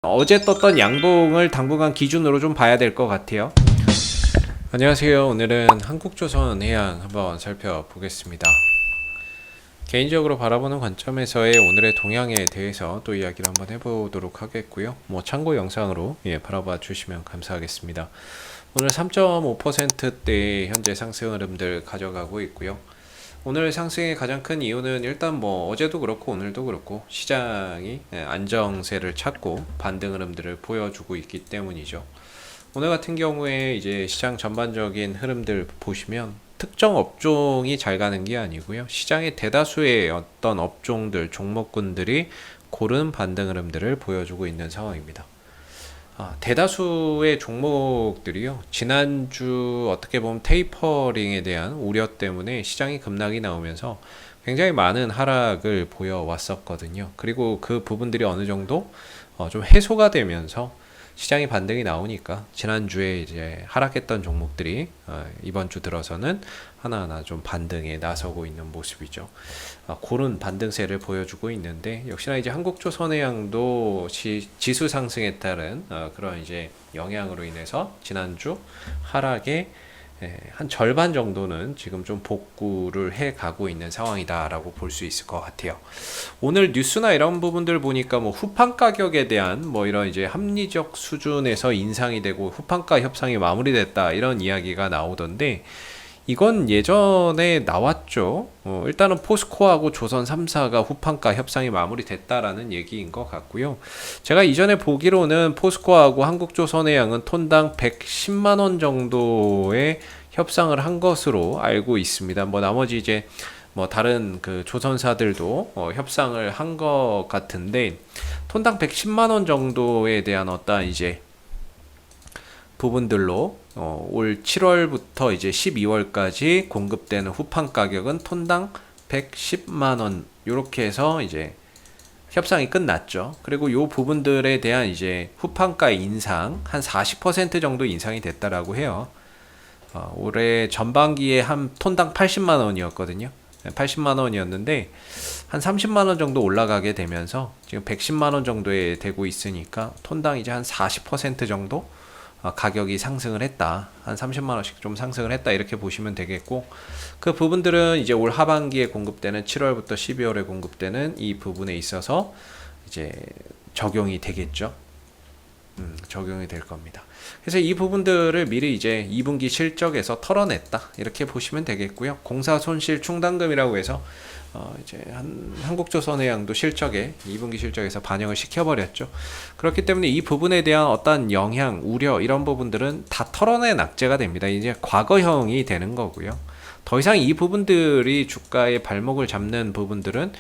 어제 떴던 양봉을 당분간 기준으로 좀 봐야 될 것 같아요. 안녕하세요. 오늘은 한국조선해양 한번 살펴보겠습니다. 개인적으로 바라보는 관점에서의 오늘의 동향에 대해서 또 이야기를 한번 해보도록 하겠고요. 참고 영상으로 바라봐 주시면 감사하겠습니다. 오늘 3.5%대 현재 상승 흐름들 가져가고 있고요. 오늘 상승의 가장 큰 이유는 일단 어제도 그렇고 오늘도 그렇고 시장이 안정세를 찾고 반등 흐름들을 보여주고 있기 때문이죠. 오늘 같은 경우에 이제 시장 전반적인 흐름들 보시면 특정 업종이 잘 가는 게 아니고요. 시장의 대다수의 어떤 업종들, 종목군들이 고른 반등 흐름들을 보여주고 있는 상황입니다. 대다수의 종목들이요. 지난주 어떻게 보면 테이퍼링에 대한 우려 때문에 시장이 급락이 나오면서 굉장히 많은 하락을 보여왔었거든요. 그리고 그 부분들이 어느 정도 좀 해소가 되면서 시장이 반등이 나오니까 지난주에 이제 하락했던 종목들이 이번 주 들어서는 하나하나 좀 반등에 나서고 있는 모습이죠. 그런 반등세를 보여주고 있는데 역시나 이제 한국조선해양도 지수 상승에 따른 그런 이제 영향으로 인해서 지난주 하락에 한 절반 정도는 지금 좀 복구를 해 가고 있는 상황이다라고 볼 수 있을 것 같아요. 오늘 뉴스나 이런 부분들 보니까 후판 가격에 대한 이런 이제 합리적 수준에서 인상이 되고 후판가 협상이 마무리됐다 이런 이야기가 나오던데 이건 예전에 나왔죠. 일단은 포스코하고 조선 3사가 후판가 협상이 마무리됐다라는 얘기인 것 같고요. 제가 이전에 보기로는 포스코하고 한국조선해양은 톤당 110만 원 정도의 협상을 한 것으로 알고 있습니다. 나머지 이제 다른 그 조선사들도 협상을 한 것 같은데 톤당 110만 원 정도에 대한 어떤 이제 부분들로 올 7월부터 이제 12월까지 공급되는 후판 가격은 톤당 110만 원 이렇게 해서 이제 협상이 끝났죠. 그리고 요 부분들에 대한 이제 후판가 인상 한 40% 정도 인상이 됐다라고 해요. 올해 전반기에 한 톤당 80만 원이었거든요. 80만 원이었는데 한 30만 원 정도 올라가게 되면서 지금 110만 원 정도에 되고 있으니까 톤당 이제 한 40% 정도 가격이 상승을 했다. 한 30만 원씩 좀 상승을 했다. 이렇게 보시면 되겠고 그 부분들은 이제 올 하반기에 공급되는 7월부터 12월에 공급되는 이 부분에 있어서 이제 적용이 되겠죠. 적용이 될 겁니다. 그래서 이 부분들을 미리 이제 2분기 실적에서 털어냈다. 이렇게 보시면 되겠고요. 공사 손실 충당금이라고 해서 이제 한국조선해양도 실적에 2분기 실적에서 반영을 시켜버렸죠. 그렇기 때문에 이 부분에 대한 어떤 영향, 우려 이런 부분들은 다 털어내 낙제가 됩니다. 이제 과거형이 되는 거고요. 더 이상 이 부분들이 주가의 발목을 잡는 부분들은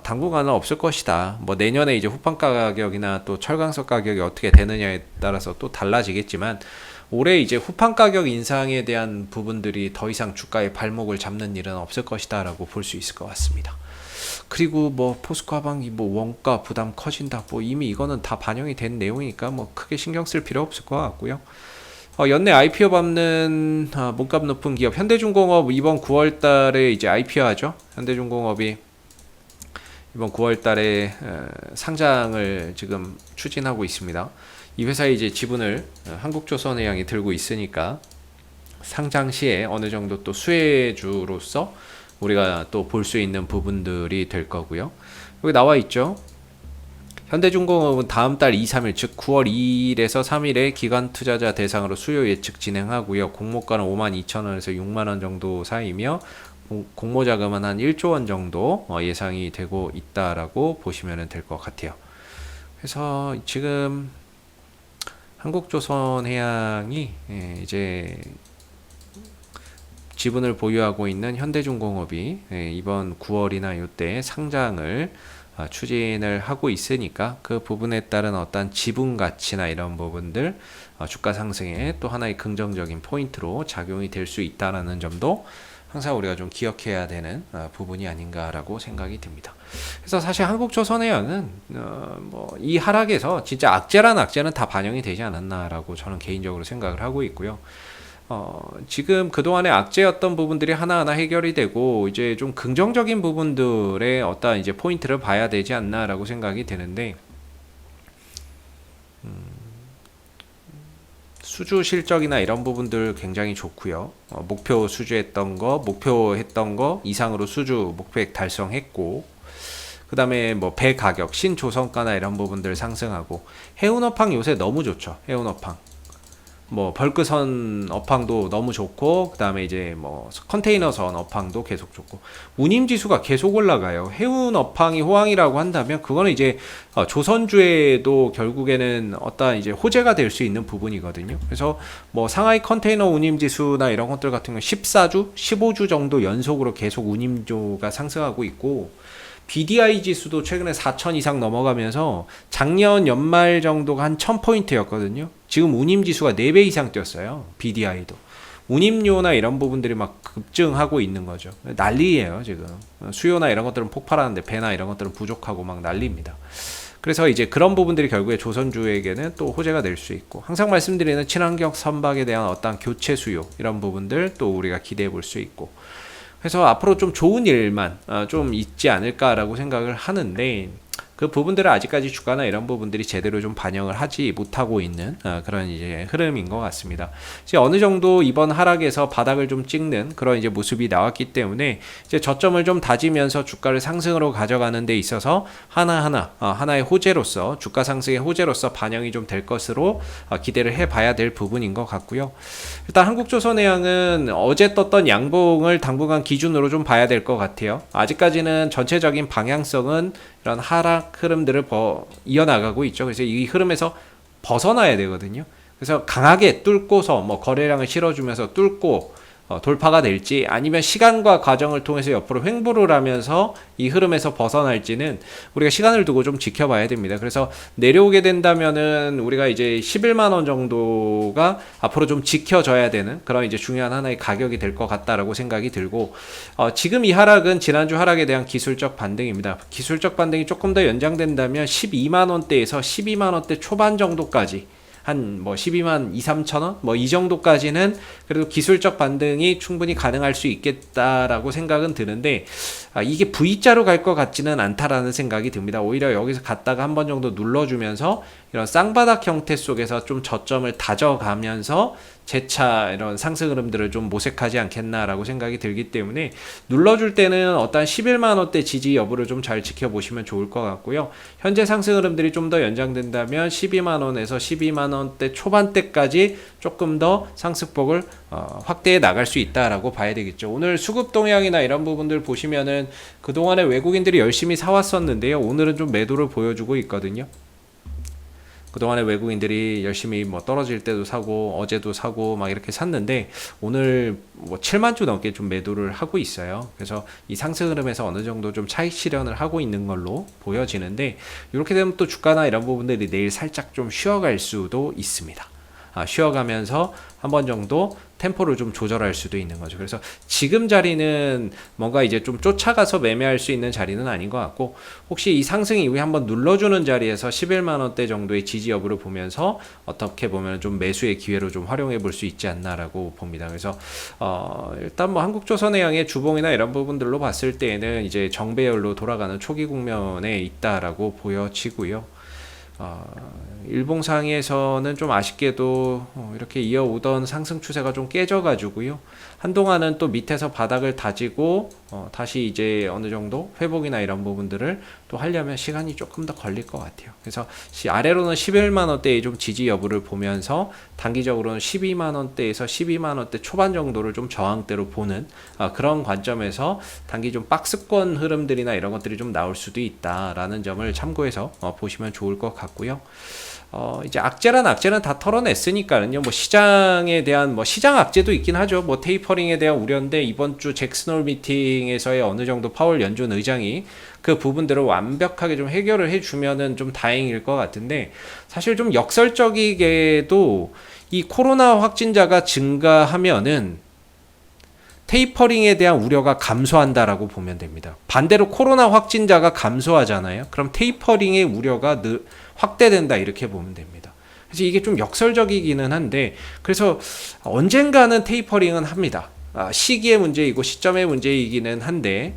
당분간은 없을 것이다. 내년에 이제 후판가 가격이나 또 철강석 가격이 어떻게 되느냐에 따라서 또 달라지겠지만 올해 이제 후판 가격 인상에 대한 부분들이 더 이상 주가의 발목을 잡는 일은 없을 것이다라고 볼 수 있을 것 같습니다. 그리고 포스코 하반기 원가 부담 커진다. 이미 이거는 다 반영이 된 내용이니까 크게 신경 쓸 필요 없을 것 같고요. 연내 IPO 밟는 몸값 높은 기업 현대중공업 이번 9월 달에 이제 IPO 하죠. 현대중공업이 이번 9월 달에 상장을 지금 추진하고 있습니다. 이 회사의 이제 지분을 한국조선해양이 들고 있으니까 상장 시에 어느 정도 또 수혜주로서 우리가 또 볼 수 있는 부분들이 될 거고요. 여기 나와 있죠. 현대중공업은 다음 달 2, 3일 즉 9월 2일에서 3일에 기관 투자자 대상으로 수요 예측 진행하고요. 공모가는 52,000원에서 6만원 정도 사이며 공모자금은 한 1조 원 정도 예상이 되고 있다라고 보시면 될 것 같아요. 그래서 지금 한국조선해양이 이제 지분을 보유하고 있는 현대중공업이 이번 9월이나 이때 상장을 추진을 하고 있으니까 그 부분에 따른 어떤 지분 가치나 이런 부분들 주가 상승에 또 하나의 긍정적인 포인트로 작용이 될 수 있다라는 점도 항상 우리가 좀 기억해야 되는 부분이 아닌가라고 생각이 듭니다. 그래서 사실 한국조선해양은 이 하락에서 진짜 악재는 다 반영이 되지 않았나라고 저는 개인적으로 생각을 하고 있고요. 지금 그동안의 악재였던 부분들이 하나하나 해결이 되고 이제 좀 긍정적인 부분들의 어떤 이제 포인트를 봐야 되지 않나라고 생각이 되는데 수주 실적이나 이런 부분들 굉장히 좋고요. 목표 수주했던 거, 목표했던 거 이상으로 수주 목표액 달성했고, 그 다음에 뭐 배 가격, 신조선가나 이런 부분들 상승하고, 해운업황 요새 너무 좋죠. 해운업황. 뭐 벌크선 업황도 너무 좋고, 그 다음에 이제 뭐 컨테이너선 업황도 계속 좋고, 운임지수가 계속 올라가요. 해운 업황이 호황이라고 한다면 그거는 이제 조선주에도 결국에는 어떤 이제 호재가 될 수 있는 부분이거든요. 그래서 뭐 상하이 컨테이너 운임지수나 이런 것들 같은 경우 14주, 15주 정도 연속으로 계속 운임조가 상승하고 있고, BDI 지수도 최근에 4,000 이상 넘어가면서 작년 연말 정도가 한 1000포인트였거든요. 지금 운임 지수가 4배 이상 뛰었어요. BDI도. 운임료나 이런 부분들이 막 급증하고 있는 거죠. 난리예요, 지금. 수요나 이런 것들은 폭발하는데 배나 이런 것들은 부족하고 막 난리입니다. 그래서 이제 그런 부분들이 결국에 조선주에게는 또 호재가 될 수 있고, 항상 말씀드리는 친환경 선박에 대한 어떤 교체 수요, 이런 부분들 또 우리가 기대해 볼 수 있고, 그래서 앞으로 좀 좋은 일만 좀 있지 않을까라고 생각을 하는데, 그 부분들은 아직까지 주가나 이런 부분들이 제대로 좀 반영을 하지 못하고 있는 그런 이제 흐름인 것 같습니다. 이제 어느 정도 이번 하락에서 바닥을 좀 찍는 그런 이제 모습이 나왔기 때문에 이제 저점을 좀 다지면서 주가를 상승으로 가져가는 데 있어서 하나의 호재로서, 주가 상승의 호재로서 반영이 좀 될 것으로 기대를 해봐야 될 부분인 것 같고요. 일단 한국조선해양은 어제 떴던 양봉을 당분간 기준으로 좀 봐야 될 것 같아요. 아직까지는 전체적인 방향성은 이런 하락 흐름들을 이어나가고 있죠. 그래서 이 흐름에서 벗어나야 되거든요. 그래서 강하게 뚫고서 뭐 거래량을 실어주면서 뚫고 돌파가 될지, 아니면 시간과 과정을 통해서 옆으로 횡보를 하면서 이 흐름에서 벗어날지는 우리가 시간을 두고 좀 지켜봐야 됩니다. 그래서 내려오게 된다면은 우리가 이제 11만 원 정도가 앞으로 좀 지켜져야 되는 그런 이제 중요한 하나의 가격이 될 것 같다라고 생각이 들고, 지금 이 하락은 지난주 하락에 대한 기술적 반등입니다. 기술적 반등이 조금 더 연장된다면 12만 원대에서 12만 원대 초반 정도까지, 한 뭐 12만 2, 3천 원? 뭐 이 정도까지는 그래도 기술적 반등이 충분히 가능할 수 있겠다라고 생각은 드는데, 이게 V자로 갈 것 같지는 않다라는 생각이 듭니다. 오히려 여기서 갔다가 한 번 정도 눌러주면서 이런 쌍바닥 형태 속에서 좀 저점을 다져가면서 재차 이런 상승 흐름들을 좀 모색하지 않겠나라고 생각이 들기 때문에, 눌러줄 때는 어떤 11만 원대 지지 여부를 좀 잘 지켜보시면 좋을 것 같고요. 현재 상승 흐름들이 좀 더 연장된다면 12만 원에서 12만 원대 초반대까지 조금 더 상승폭을 확대해 나갈 수 있다라고 봐야 되겠죠. 오늘 수급 동향이나 이런 부분들 보시면은 그동안에 외국인들이 열심히 사왔었는데요. 오늘은 좀 매도를 보여주고 있거든요. 그동안에 외국인들이 열심히 뭐 떨어질 때도 사고 어제도 사고 막 이렇게 샀는데, 오늘 뭐 7만 주 넘게 좀 매도를 하고 있어요. 그래서 이 상승 흐름에서 어느 정도 좀 차익 실현을 하고 있는 걸로 보여지는데, 이렇게 되면 또 주가나 이런 부분들이 내일 살짝 좀 쉬어갈 수도 있습니다. 쉬어가면서 한 번 정도 템포를 좀 조절할 수도 있는 거죠. 그래서 지금 자리는 뭔가 이제 좀 쫓아가서 매매할 수 있는 자리는 아닌 것 같고, 혹시 이 상승 이후에 한번 눌러주는 자리에서 11만 원대 정도의 지지 여부를 보면서 어떻게 보면 좀 매수의 기회로 좀 활용해 볼 수 있지 않나라고 봅니다. 그래서 일단 뭐 한국조선해양의 주봉이나 이런 부분들로 봤을 때에는 이제 정배열로 돌아가는 초기 국면에 있다라고 보여지고요. 일봉상에서는 좀 아쉽게도 이렇게 이어오던 상승 추세가 좀 깨져가지고요. 한동안은 또 밑에서 바닥을 다지고 다시 이제 어느 정도 회복이나 이런 부분들을 또 하려면 시간이 조금 더 걸릴 것 같아요. 그래서 아래로는 11만 원대의 좀 지지 여부를 보면서 단기적으로는 12만 원대에서 12만 원대 초반 정도를 좀 저항대로 보는 그런 관점에서 단기 좀 박스권 흐름들이나 이런 것들이 좀 나올 수도 있다라는 점을 참고해서 보시면 좋을 것 같고요. 이제 악재는 다 털어냈으니까요. 뭐 시장에 대한 뭐 시장 악재도 있긴 하죠. 뭐 테이퍼링에 대한 우려인데, 이번 주 잭슨홀 미팅에서의 어느 정도 파월 연준 의장이 그 부분들을 완벽하게 좀 해결을 해주면은 좀 다행일 것 같은데, 사실 좀 역설적이게도 이 코로나 확진자가 증가하면은 테이퍼링에 대한 우려가 감소한다라고 보면 됩니다. 반대로 코로나 확진자가 감소하잖아요. 그럼 테이퍼링의 우려가 확대된다, 이렇게 보면 됩니다. 그래서 이게 좀 역설적이기는 한데, 그래서 언젠가는 테이퍼링은 합니다. 시기의 문제이고 시점의 문제이기는 한데,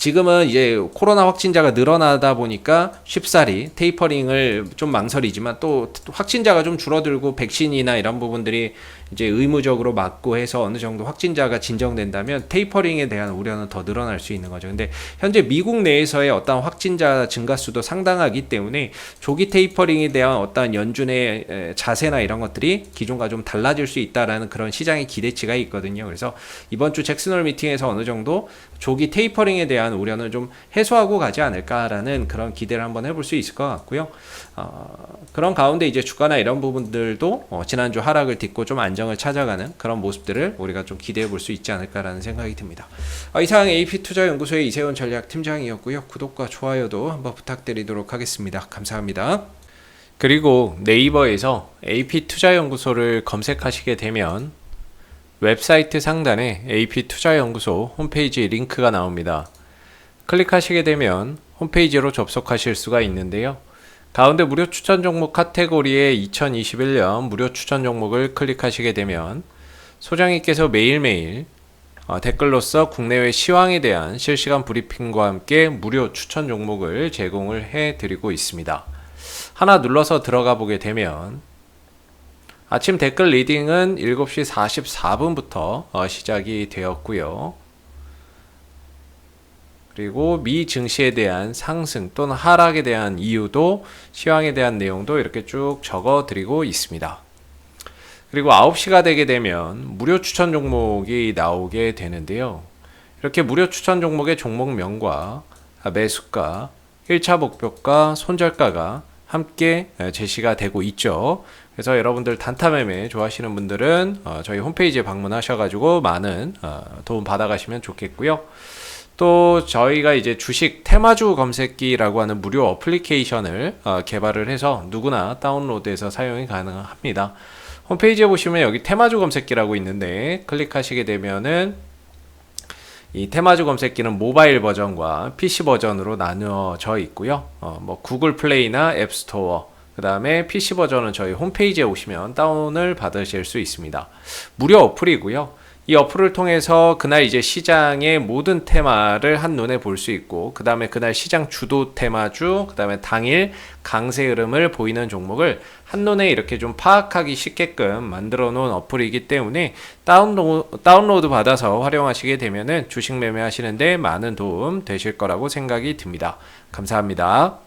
지금은 이제 코로나 확진자가 늘어나다 보니까 쉽사리 테이퍼링을 좀 망설이지만 또 확진자가 좀 줄어들고 백신이나 이런 부분들이 이제 의무적으로 맞고 해서 어느 정도 확진자가 진정된다면 테이퍼링에 대한 우려는 더 늘어날 수 있는 거죠. 근데 현재 미국 내에서의 어떤 확진자 증가 수도 상당하기 때문에 조기 테이퍼링에 대한 어떤 연준의 자세나 이런 것들이 기존과 좀 달라질 수 있다라는 그런 시장의 기대치가 있거든요. 그래서 이번 주 잭슨홀 미팅에서 어느 정도 조기 테이퍼링에 대한 우려는 좀 해소하고 가지 않을까라는 그런 기대를 한번 해볼 수 있을 것 같고요. 그런 가운데 이제 주가나 이런 부분들도 지난주 하락을 딛고 좀 안정을 찾아가는 그런 모습들을 우리가 좀 기대해 볼 수 있지 않을까라는 생각이 듭니다. 이상 AP투자연구소의 이세훈 전략팀장이었고요. 구독과 좋아요도 한번 부탁드리도록 하겠습니다. 감사합니다. 그리고 네이버에서 AP투자연구소를 검색하시게 되면 웹사이트 상단에 AP투자연구소 홈페이지 링크가 나옵니다. 클릭하시게 되면 홈페이지로 접속하실 수가 있는데요. 가운데 무료 추천 종목 카테고리에 2021년 무료 추천 종목을 클릭하시게 되면 소장님께서 매일매일 댓글로서 국내외 시황에 대한 실시간 브리핑과 함께 무료 추천 종목을 제공을 해드리고 있습니다. 하나 눌러서 들어가 보게 되면 아침 댓글 리딩은 7시 44분부터 시작이 되었고요. 그리고 미 증시에 대한 상승 또는 하락에 대한 이유도 시황에 대한 내용도 이렇게 쭉 적어 드리고 있습니다. 그리고 9시가 되게 되면 무료 추천 종목이 나오게 되는데요. 이렇게 무료 추천 종목의 종목명과 매수가, 1차 목표가, 손절가가 함께 제시가 되고 있죠. 그래서 여러분들 단타 매매 좋아하시는 분들은 저희 홈페이지에 방문하셔가지고 많은 도움 받아가시면 좋겠고요. 또 저희가 이제 주식 테마주 검색기라고 하는 무료 어플리케이션을 개발을 해서 누구나 다운로드해서 사용이 가능합니다. 홈페이지에 보시면 여기 테마주 검색기라고 있는데 클릭하시게 되면은 이 테마주 검색기는 모바일 버전과 PC 버전으로 나누어져 있고요. 뭐 구글 플레이나 앱스토어, 그 다음에 PC 버전은 저희 홈페이지에 오시면 다운을 받으실 수 있습니다. 무료 어플이고요. 이 어플을 통해서 그날 이제 시장의 모든 테마를 한눈에 볼 수 있고, 그 다음에 그날 시장 주도 테마주, 그 다음에 당일 강세 흐름을 보이는 종목을 한눈에 이렇게 좀 파악하기 쉽게끔 만들어 놓은 어플이기 때문에 다운로드 받아서 활용하시게 되면은 주식 매매하시는데 많은 도움 되실 거라고 생각이 듭니다. 감사합니다.